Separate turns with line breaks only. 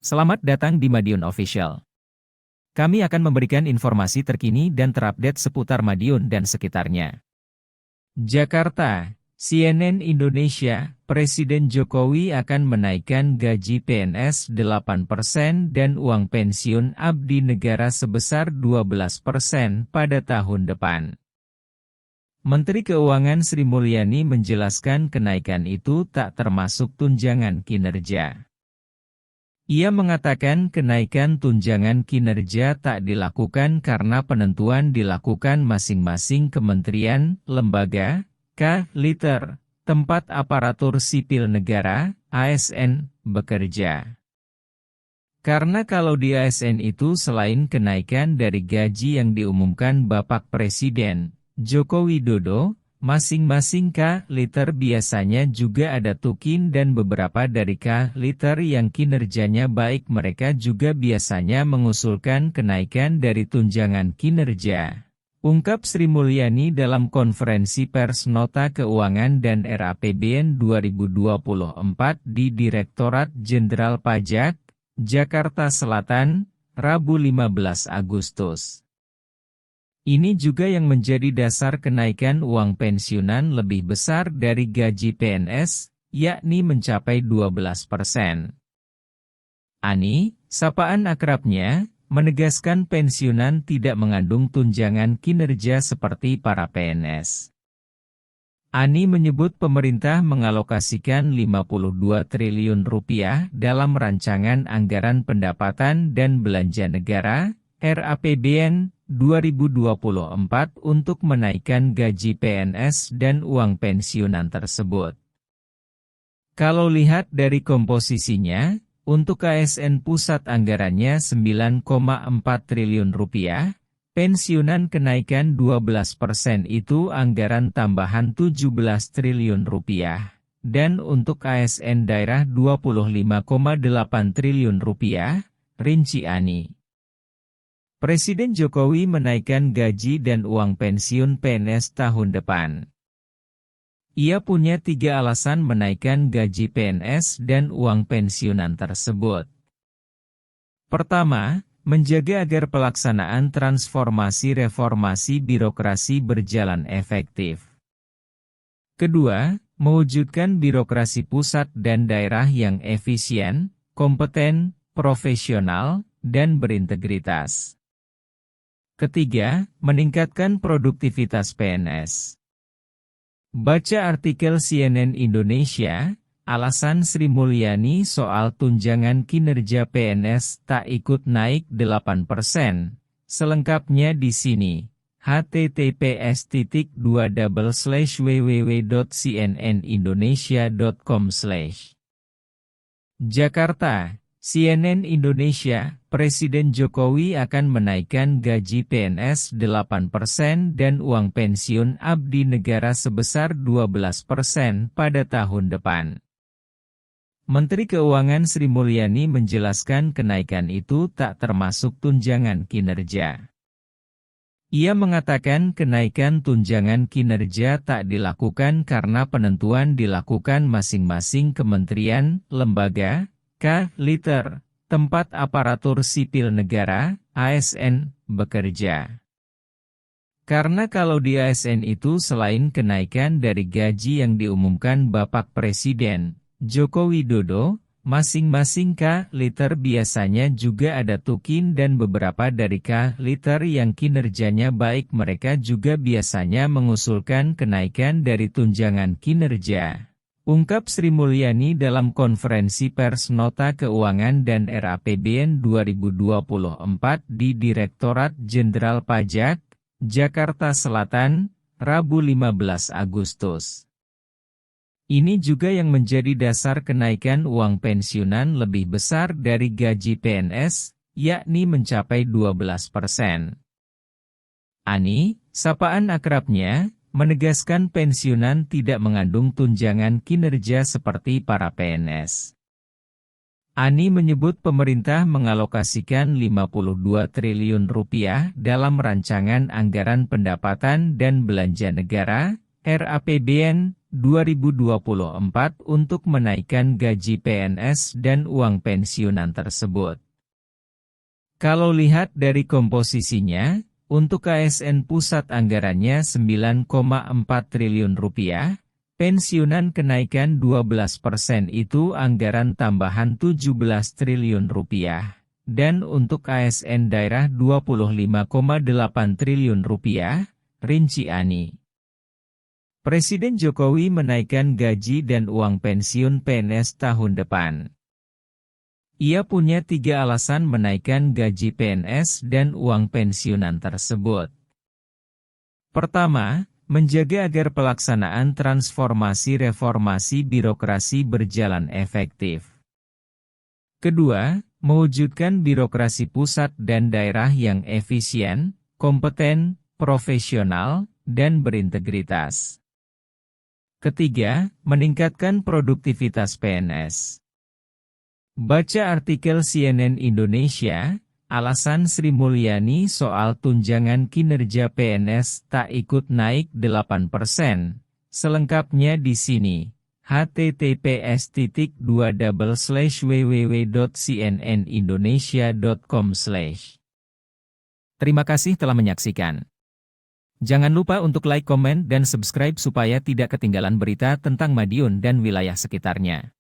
Selamat datang di Madiun Official. Kami akan memberikan informasi terkini dan terupdate seputar Madiun dan sekitarnya. Jakarta, CNN Indonesia, Presiden Jokowi akan menaikkan gaji PNS 8% dan uang pensiun abdi negara sebesar 12% pada tahun depan. Menteri Keuangan Sri Mulyani menjelaskan kenaikan itu tak termasuk tunjangan kinerja. Ia mengatakan kenaikan tunjangan kinerja tak dilakukan karena penentuan dilakukan masing-masing kementerian, lembaga, liter, tempat aparatur sipil negara, ASN, bekerja. Karena kalau di ASN itu selain kenaikan dari gaji yang diumumkan Bapak Presiden Joko Widodo, masing-masing liter biasanya juga ada tukin dan beberapa dari liter yang kinerjanya baik mereka juga biasanya mengusulkan kenaikan dari tunjangan kinerja. Ungkap Sri Mulyani dalam konferensi pers Nota Keuangan dan RAPBN 2024 di Direktorat Jenderal Pajak, Jakarta Selatan, Rabu 15 Agustus. Ini juga yang menjadi dasar kenaikan uang pensiunan lebih besar dari gaji PNS, yakni mencapai 12%. Ani, sapaan akrabnya, menegaskan pensiunan tidak mengandung tunjangan kinerja seperti para PNS. Ani menyebut pemerintah mengalokasikan 52 triliun rupiah dalam rancangan anggaran pendapatan dan belanja negara, RAPBN, 2024 untuk menaikkan gaji PNS dan uang pensiunan tersebut. Kalau lihat dari komposisinya, untuk ASN pusat anggarannya 9,4 triliun rupiah, pensiunan kenaikan 12% itu anggaran tambahan 17 triliun rupiah, dan untuk ASN daerah 25,8 triliun rupiah, rinci Ani. Presiden Jokowi menaikkan gaji dan uang pensiun PNS tahun depan. Ia punya 3 alasan menaikkan gaji PNS dan uang pensiunan tersebut. Pertama, menjaga agar pelaksanaan transformasi reformasi birokrasi berjalan efektif. Kedua, mewujudkan birokrasi pusat dan daerah yang efisien, kompeten, profesional, dan berintegritas. Ketiga, meningkatkan produktivitas PNS. Baca artikel CNN Indonesia, alasan Sri Mulyani soal tunjangan kinerja PNS tak ikut naik 8%. Selengkapnya di sini. https://www.cnnindonesia.com/ Jakarta, CNN Indonesia, Presiden Jokowi akan menaikkan gaji PNS 8% dan uang pensiun abdi negara sebesar 12% pada tahun depan. Menteri Keuangan Sri Mulyani menjelaskan kenaikan itu tak termasuk tunjangan kinerja. Ia mengatakan kenaikan tunjangan kinerja tak dilakukan karena penentuan dilakukan masing-masing kementerian, lembaga, liter, tempat aparatur sipil negara, ASN, bekerja. Karena kalau di ASN itu selain kenaikan dari gaji yang diumumkan Bapak Presiden Joko Widodo, masing-masing liter biasanya juga ada tukin dan beberapa dari liter yang kinerjanya baik mereka juga biasanya mengusulkan kenaikan dari tunjangan kinerja. Ungkap Sri Mulyani dalam konferensi pers Nota Keuangan dan RAPBN 2024 di Direktorat Jenderal Pajak, Jakarta Selatan, Rabu 15 Agustus. Ini juga yang menjadi dasar kenaikan uang pensiunan lebih besar dari gaji PNS, yakni mencapai 12%. Ani, sapaan akrabnya, menegaskan pensiunan tidak mengandung tunjangan kinerja seperti para PNS. Ani menyebut pemerintah mengalokasikan 52 triliun rupiah dalam rancangan anggaran pendapatan dan belanja negara, RAPBN, 2024 untuk menaikkan gaji PNS dan uang pensiunan tersebut. Kalau lihat dari komposisinya, untuk ASN pusat anggarannya 9,4 triliun rupiah, pensiunan kenaikan 12% itu anggaran tambahan 17 triliun rupiah. Dan untuk ASN daerah 25,8 triliun rupiah, rinci Ani. Presiden Jokowi menaikkan gaji dan uang pensiun PNS tahun depan. Ia punya 3 alasan menaikkan gaji PNS dan uang pensiunan tersebut. Pertama, menjaga agar pelaksanaan transformasi reformasi birokrasi berjalan efektif. Kedua, mewujudkan birokrasi pusat dan daerah yang efisien, kompeten, profesional, dan berintegritas. Ketiga, meningkatkan produktivitas PNS. Baca artikel CNN Indonesia, alasan Sri Mulyani soal tunjangan kinerja PNS tak ikut naik 8%. Selengkapnya di sini. https://www.cnnindonesia.com/ Terima kasih telah menyaksikan. Jangan lupa untuk like, komen, dan subscribe supaya tidak ketinggalan berita tentang Madiun dan wilayah sekitarnya.